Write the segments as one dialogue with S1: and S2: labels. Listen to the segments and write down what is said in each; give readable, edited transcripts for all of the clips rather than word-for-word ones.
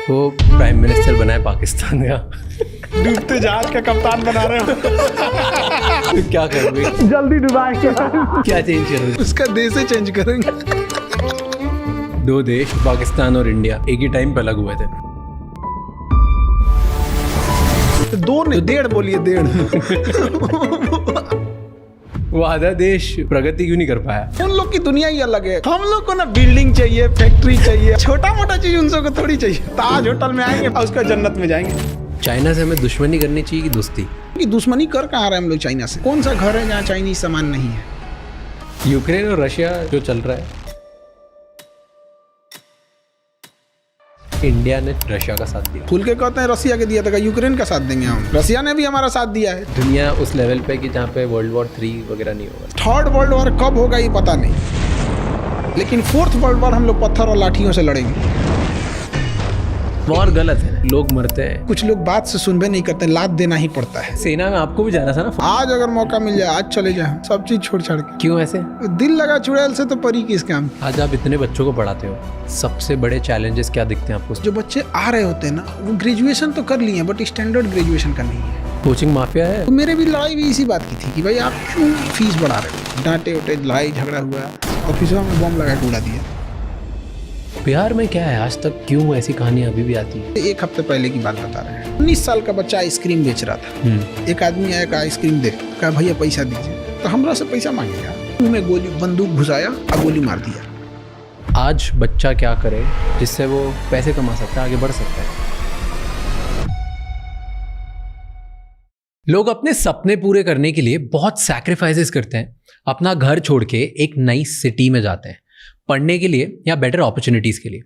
S1: वो prime minister बना है पाकिस्तान का।
S2: डूबते जहाज का कप्तान बना रहे हो।
S1: तो क्या करोगे?
S2: जल्दी डुबाएंगे।
S1: क्या चेंज करोगे?
S2: उसका देश ही चेंज करेंगे।
S1: दो देश पाकिस्तान और इंडिया एक ही टाइम पे अलग हुए थे।
S2: दो नहीं, डेढ़ बोलिए, डेढ़।
S1: वो आधा देश प्रगति क्यों नहीं कर पाया?
S2: उन लोग की दुनिया ही अलग है। हम लोग को ना बिल्डिंग चाहिए, फैक्ट्री चाहिए, छोटा मोटा चीज उन सबको थोड़ी चाहिए। ताज होटल में आएंगे और उसका जन्नत में जाएंगे।
S1: चाइना से हमें दुश्मनी करनी चाहिए कि दोस्ती?
S2: कि दुश्मनी कर कहाँ रहे हम लोग चाइना से? कौन सा घर है जहाँ चाइनीज सामान नहीं है?
S1: यूक्रेन और रशिया जो चल रहा है, इंडिया ने रशिया का साथ दिया।
S2: खुल के कहते हैं रसिया के दिया था, यूक्रेन का साथ देंगे हम? रसिया ने भी हमारा साथ दिया है।
S1: दुनिया उस लेवल पे कि जहाँ पे वर्ल्ड वॉर 3 वगैरह नहीं होगा।
S2: थर्ड वर्ल्ड वॉर कब होगा ये पता नहीं, लेकिन फोर्थ वर्ल्ड वॉर हम लोग पत्थर और लाठियों से लड़ेंगे।
S1: वॉर गलत है, लोग मरते हैं।
S2: कुछ लोग बात से सुनबे नहीं करते, लात देना ही पड़ता है।
S1: सेना में आपको भी जाना था ना?
S2: आज अगर मौका मिल जाए आज चले जाए, सब चीज छोड़ छाड़ के।
S1: क्यों ऐसे?
S2: दिल लगा चुड़ैल से तो परी किस काम।
S1: आज आप इतने बच्चों को पढ़ाते हो, सबसे बड़े चैलेंजेस क्या दिखते हैं आपको?
S2: जो बच्चे आ रहे होते हैं ना, वो ग्रेजुएशन तो कर लिए बट स्टैंडर्ड ग्रेजुएशन का नहीं है।
S1: कोचिंग माफिया है।
S2: तो मेरे भी लड़ाई भी इसी बात की थी कि भाई आप क्यों फीस बढ़ा रहे हो? डांटे उटे, लड़ाई झगड़ा हुआ, ऑफिसों में बम लगा के उड़ा दिया।
S1: बिहार में क्या है, आज तक क्यों ऐसी कहानियां अभी भी आती है?
S2: एक हफ्ते पहले की बात बता रहे हैं। 19 साल का बच्चा आइसक्रीम बेच रहा था। एक आदमी आया, आइसक्रीम दे, कहा भैया पैसा दीजिए। तो हमरा से पैसा मांगेगा, मुंह में गोली बंदूक घुसाया और गोली मार दिया।
S1: आज बच्चा क्या करे जिससे वो पैसे कमा सकता है, आगे बढ़ सकता है? लोग अपने सपने पूरे करने के लिए बहुत सैक्रिफाइसेस करते हैं। अपना घर छोड़ के एक नई सिटी में जाते हैं, पढ़ने के लिए या बेटर अपॉर्चुनिटीज के लिए।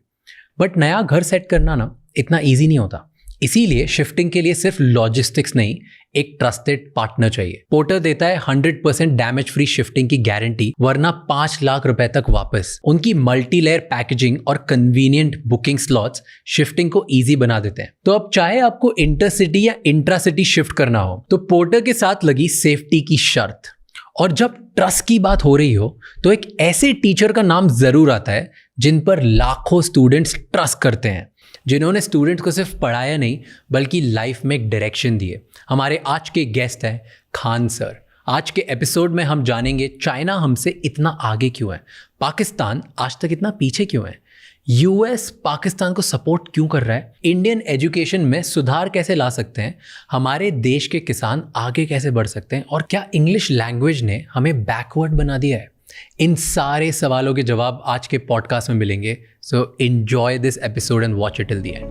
S1: बट नया घर सेट करना ना इतना इजी नहीं होता। इसीलिए शिफ्टिंग के लिए सिर्फ लॉजिस्टिक्स नहीं, एक ट्रस्टेड पार्टनर चाहिए। पोर्टर देता है 100% डैमेज फ्री शिफ्टिंग की गारंटी, वरना 5 लाख रुपए तक वापस। उनकी मल्टी लेयर पैकेजिंग और कन्वीनियंट बुकिंग स्लॉट्स शिफ्टिंग को इजी बना देते हैं। तो अब चाहे आपको इंटरसिटी या इंट्रासिटी शिफ्ट करना हो, तो पोर्टर के साथ लगी सेफ्टी की शर्त। और जब ट्रस्ट की बात हो रही हो, तो एक ऐसे टीचर का नाम जरूर आता है जिन पर लाखों स्टूडेंट्स ट्रस्ट करते हैं, जिन्होंने स्टूडेंट्स को सिर्फ पढ़ाया नहीं बल्कि लाइफ में एक डायरेक्शन दिए। हमारे आज के गेस्ट हैं खान सर। आज के एपिसोड में हम जानेंगे चाइना हमसे इतना आगे क्यों है, पाकिस्तान आज तक इतना पीछे क्यों है, यूएस पाकिस्तान को सपोर्ट क्यों कर रहा है, इंडियन एजुकेशन में सुधार कैसे ला सकते हैं, हमारे देश के किसान आगे कैसे बढ़ सकते हैं, और क्या इंग्लिश लैंग्वेज ने हमें बैकवर्ड बना दिया है। इन सारे सवालों के जवाब आज के पॉडकास्ट में मिलेंगे। So enjoy this episode and watch it till the end.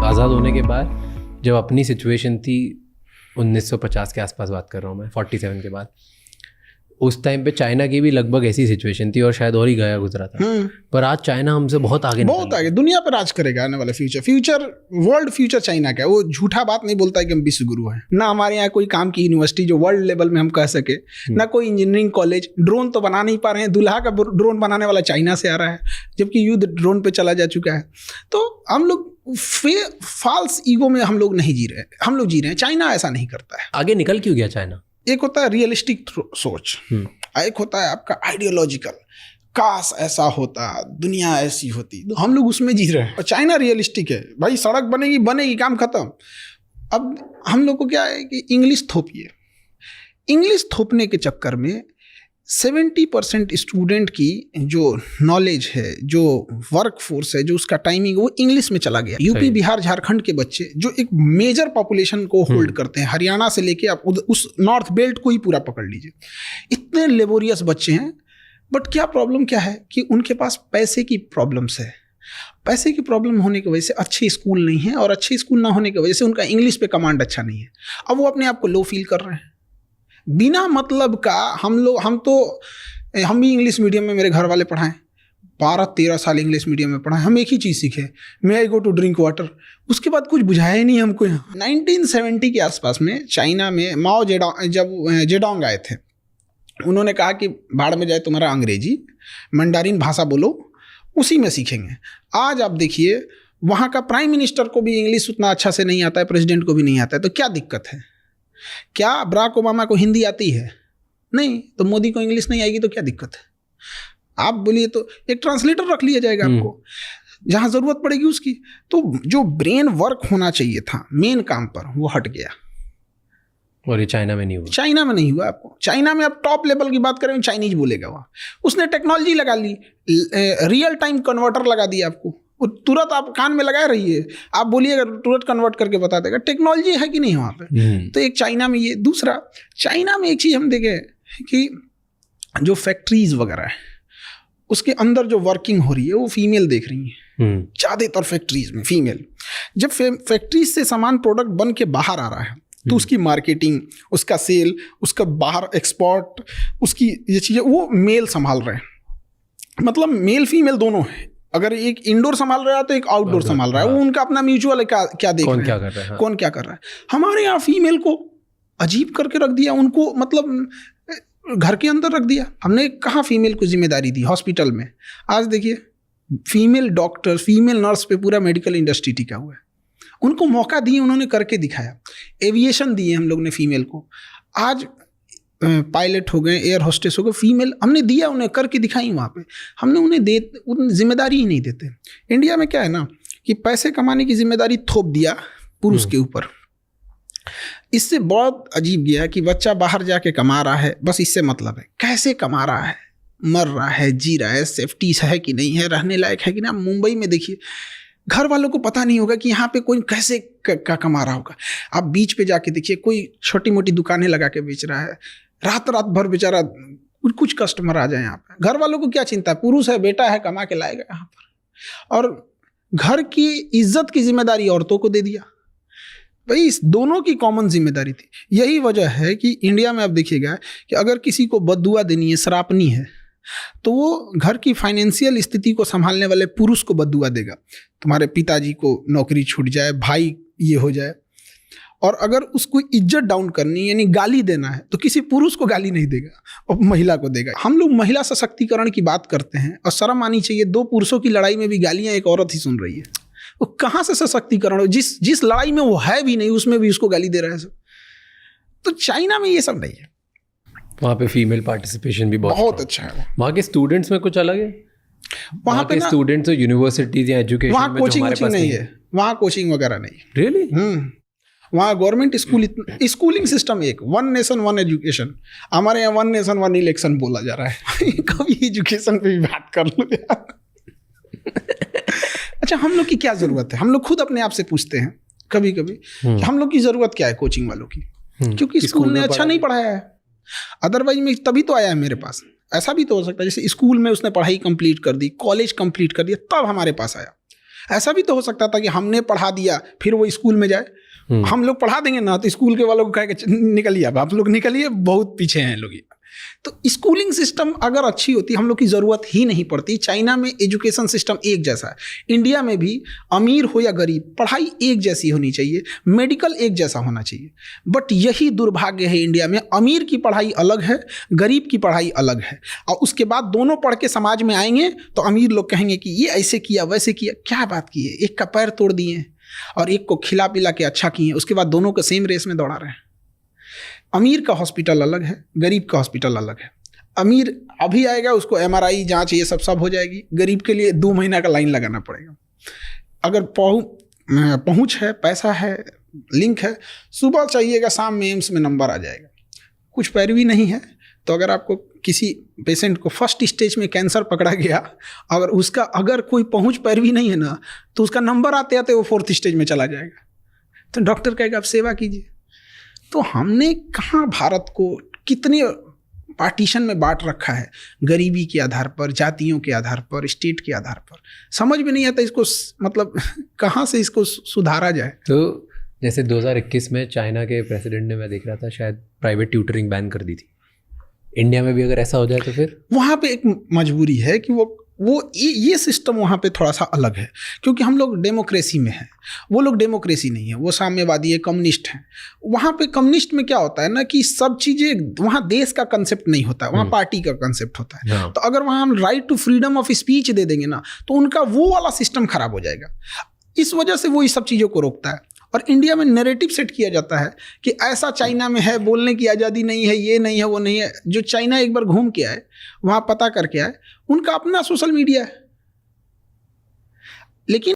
S1: आज़ाद होने के बाद जब अपनी सिचुएशन थी, 1950 के आसपास बात कर रहा हूँ मैं, 47 के बाद, उस टाइम पे चाइना की भी लगभग ऐसी सिचुएशन थी और शायद और ही गया गुजरा था। पर आज चाइना हमसे बहुत आगे
S2: दुनिया पर राज करेगा आने वाला फ्यूचर वर्ल्ड फ्यूचर चाइना का है। वो झूठा बात नहीं बोलता है कि हम विश्व गुरु हैं। ना हमारे यहाँ कोई काम की यूनिवर्सिटी जो वर्ल्ड लेवल में हम कह सके, ना कोई इंजीनियरिंग कॉलेज। ड्रोन तो बना नहीं पा रहे हैं, दूल्हा का ड्रोन बनाने वाला चाइना से आ रहा है, जबकि युद्ध ड्रोन पे चला जा चुका है। तो हम लोग फॉल्स ईगो में हम लोग नहीं जी रहे, हम लोग जी रहे हैं। चाइना ऐसा नहीं करता है।
S1: आगे निकल क्यों गया चाइना? एक
S2: होता है रियलिस्टिक सोच, एक होता है आपका आइडियोलॉजिकल, काश ऐसा होता, दुनिया ऐसी होती। तो हम लोग उसमें जी रहे हैं। और चाइना रियलिस्टिक है, भाई सड़क बनेगी बनेगी, काम खत्म। अब हम लोग को क्या है कि इंग्लिश थोपिए। इंग्लिश थोपने के चक्कर में 70% स्टूडेंट की जो नॉलेज है, जो वर्क फोर्स है, जो उसका टाइमिंग, वो इंग्लिश में चला गया। यूपी बिहार झारखंड के बच्चे जो एक मेजर पॉपुलेशन को होल्ड करते हैं, हरियाणा से लेके आप उस नॉर्थ बेल्ट को ही पूरा पकड़ लीजिए, इतने लेबोरियस बच्चे हैं। बट क्या प्रॉब्लम क्या है कि उनके पास पैसे की प्रॉब्लम्स है। पैसे की प्रॉब्लम होने की वजह से अच्छे स्कूल नहीं है, और अच्छे स्कूल ना होने की वजह से उनका इंग्लिश पे कमांड अच्छा नहीं है। अब वो अपने आप को लो फील कर रहे हैं बिना मतलब का। हम भी इंग्लिश मीडियम में मेरे घर वाले पढ़ाएं, 12-13 साल इंग्लिश मीडियम में पढ़ाएं, हम एक ही चीज़ सीखे, मे आई गो टू ड्रिंक वाटर। उसके बाद कुछ बुझाया ही नहीं हमको। 1970 के आसपास में चाइना में माओ जेडोंग आए थे। उन्होंने कहा कि बाढ़ में जाए तुम्हारा अंग्रेजी, मंडारिन भाषा बोलो, उसी में सीखेंगे। आज आप देखिए, वहाँ का प्राइम मिनिस्टर को भी इंग्लिश उतना अच्छा से नहीं आता है, प्रेसिडेंट को भी नहीं आता है। तो क्या दिक्कत है? क्या बराक ओबामा को हिंदी आती है? नहीं। तो मोदी को इंग्लिश नहीं आएगी तो क्या दिक्कत है? आप बोलिए तो एक ट्रांसलेटर रख लिया जाएगा आपको, जहाँ ज़रूरत पड़ेगी उसकी। तो जो ब्रेन वर्क होना चाहिए था मेन काम पर, वो हट गया।
S1: और ये चाइना में नहीं हुआ।
S2: चाइना में नहीं हुआ। आपको चाइना में आप टॉप लेवल की बात करें, चाइनीज बोलेगा वहाँ, उसने टेक्नोलॉजी लगा ली, रियल टाइम कन्वर्टर लगा दिया आपको, वो तुरंत आप कान में लगाए रहिए, आप बोलिएगा तुरंत कन्वर्ट करके बता देगा। टेक्नोलॉजी है कि नहीं वहाँ पे? तो एक चाइना में ये। दूसरा, चाइना में एक चीज़ हम देखें कि जो फैक्ट्रीज वगैरह है उसके अंदर जो वर्किंग हो रही है वो फीमेल देख रही है ज़्यादातर फैक्ट्रीज में फीमेल। जब फैक्ट्रीज से सामान प्रोडक्ट बन के बाहर आ रहा है तो उसकी मार्केटिंग, उसका सेल, उसका बाहर एक्सपोर्ट, उसकी ये चीज़ें वो मेल संभाल रहे हैं। मतलब मेल फीमेल दोनों है। अगर एक इंडोर संभाल रहा है तो एक आउटडोर संभाल रहा है। वो उनका अपना म्यूचुअल है, क्या देख रहे हैं,
S1: क्या कर रहा है,
S2: कौन क्या कर रहा है। हमारे यहाँ फीमेल को अजीब करके रख दिया, उनको मतलब घर के अंदर रख दिया। हमने कहाँ फीमेल को जिम्मेदारी दी हॉस्पिटल में? आज देखिए फीमेल डॉक्टर, फीमेल नर्स पे पूरा मेडिकल इंडस्ट्री टिका हुआ है। उनको मौका दिए, उन्होंने करके दिखाया। एविएशन दिए हम लोग ने फीमेल को, आज पायलट हो गए, एयर होस्टेस हो गए, फीमेल हमने दिया, उन्हें करके दिखाई। वहाँ पे हमने उन्हें जिम्मेदारी ही नहीं देते। इंडिया में क्या है ना कि पैसे कमाने की जिम्मेदारी थोप दिया पुरुष के ऊपर। इससे बहुत अजीब गया कि बच्चा बाहर जाके कमा रहा है, बस इससे मतलब है कैसे कमा रहा है, मर रहा है, जी रहा है, सेफ्टी है कि नहीं है, रहने लायक है कि नहीं। मुंबई में देखिए घर वालों को पता नहीं होगा कि यहाँ पे कोई कैसे क्या कमा रहा होगा। आप बीच पे जाके देखिए, कोई छोटी मोटी दुकानें लगा के बेच रहा है, रात भर बेचारा कुछ कस्टमर आ जाए यहाँ पे। घर वालों को क्या चिंता है, पुरुष है, बेटा है, कमा के लाएगा यहाँ पर। और घर की इज्जत की जिम्मेदारी औरतों को दे दिया। भाई इस दोनों की कॉमन जिम्मेदारी थी। यही वजह है कि इंडिया में आप देखिएगा कि अगर किसी को बद्दुआ देनी है, श्रापनी है, तो वो घर की फाइनेंशियल स्थिति को संभालने वाले पुरुष को बद्दुआ देगा। तुम्हारे पिताजी को नौकरी छूट जाए, भाई ये हो जाए। और अगर उसको इज्जत डाउन करनी यानी गाली देना है तो किसी पुरुष को गाली नहीं देगा, और महिला को देगा। हम लोग महिला सशक्तिकरण की बात करते हैं और शर्म आनी चाहिए, दो पुरुषों की लड़ाई में भी गालियां एक औरत ही सुन रही है। वो कहाँ से सशक्तिकरण हो? जिस लड़ाई में वो है भी नहीं उसमें भी उसको गाली दे रहा है सब। तो चाइना में ये सब नहीं है।
S1: वहाँ पे फीमेल पार्टिसिपेशन भी बहुत
S2: अच्छा है।
S1: वहाँ के स्टूडेंट्स में कुछ अलग है? वहाँ पे स्टूडेंट्स यूनिवर्सिटीज या एजुकेशन
S2: वहाँ कोचिंग नहीं है, वहाँ कोचिंग वगैरह नहीं।
S1: रियली?
S2: वहाँ गवर्नमेंट स्कूलिंग सिस्टम एक, वन नेशन वन एजुकेशन। हमारे यहाँ वन नेशन वन इलेक्शन बोला जा रहा है। कभी एजुकेशन पे भी बात कर लो यार। अच्छा, हम लोग की क्या जरूरत है? हम लोग खुद अपने आप से पूछते हैं कभी कभी कि हम लोग की जरूरत क्या है कोचिंग वालों की? क्योंकि स्कूल ने अच्छा नहीं पढ़ाया है। अदरवाइज में तभी तो आया है मेरे पास। ऐसा भी तो हो सकता है जैसे स्कूल में उसने पढ़ाई कंप्लीट कर दी, कॉलेज कंप्लीट कर दिया, तब हमारे पास आया। ऐसा भी तो हो सकता था कि हमने पढ़ा दिया फिर वो स्कूल में जाए। हम लोग पढ़ा देंगे ना तो स्कूल के वालों को कह के निकलिए, अब आप लोग निकलिए, बहुत पीछे हैं लोग। तो स्कूलिंग सिस्टम अगर अच्छी होती हम लोग की ज़रूरत ही नहीं पड़ती। चाइना में एजुकेशन सिस्टम एक जैसा है, इंडिया में भी अमीर हो या गरीब पढ़ाई एक जैसी होनी चाहिए, मेडिकल एक जैसा होना चाहिए। बट यही दुर्भाग्य है इंडिया में, अमीर की पढ़ाई अलग है, गरीब की पढ़ाई अलग है। और उसके बाद दोनों पढ़ के समाज में आएंगे तो अमीर लोग कहेंगे कि ये ऐसे किया वैसे किया। क्या बात की है, एक का पैर तोड़ दिए और एक को खिला पिला के अच्छा किए, उसके बाद दोनों को सेम रेस में दौड़ा रहे हैं। अमीर का हॉस्पिटल अलग है, गरीब का हॉस्पिटल अलग है। अमीर अभी आएगा, उसको MRI जांच ये सब हो जाएगी। गरीब के लिए 2 महीना का लाइन लगाना पड़ेगा। अगर पहुंच है, पैसा है, लिंक है, सुबह चाहिएगा, शाम में एम्स में नंबर आ जाएगा। कुछ पैरवी नहीं है तो अगर आपको किसी पेशेंट को फर्स्ट स्टेज में कैंसर पकड़ा गया, अगर कोई पहुंच पैरवी नहीं है ना, तो उसका नंबर आते आते वो 4th स्टेज में चला जाएगा। तो डॉक्टर कहेगा आप सेवा कीजिए। तो हमने कहाँ भारत को कितने पार्टीशन में बांट रखा है, गरीबी के आधार पर, जातियों के आधार पर, स्टेट के आधार पर। समझ में नहीं आता इसको, मतलब कहाँ से इसको सुधारा जाए।
S1: तो जैसे 2021 में चाइना के प्रेसिडेंट ने, मैं देख रहा था, शायद प्राइवेट ट्यूटरिंग बैन कर दी थी। इंडिया में भी अगर ऐसा हो जाए तो फिर
S2: वहाँ पे एक मजबूरी है कि वो ये सिस्टम वहाँ पे थोड़ा सा अलग है, क्योंकि हम लोग डेमोक्रेसी में हैं, वो लोग डेमोक्रेसी नहीं है, वो साम्यवादी है, कम्युनिस्ट हैं। वहाँ पे कम्युनिस्ट में क्या होता है ना कि सब चीज़ें, वहाँ देश का कंसेप्ट नहीं होता, वहाँ पार्टी का कंसेप्ट होता है। तो अगर वहाँ हम right to freedom of speech दे देंगे ना, तो उनका वो वाला सिस्टम खराब हो जाएगा। इस वजह से वो इस सब चीज़ों को रोकता है। और इंडिया में नैरेटिव सेट किया जाता है कि ऐसा चाइना में है, बोलने की आज़ादी नहीं है, ये नहीं है, वो नहीं है। जो चाइना एक बार घूम के आए, वहाँ पता करके आए, उनका अपना सोशल मीडिया है। लेकिन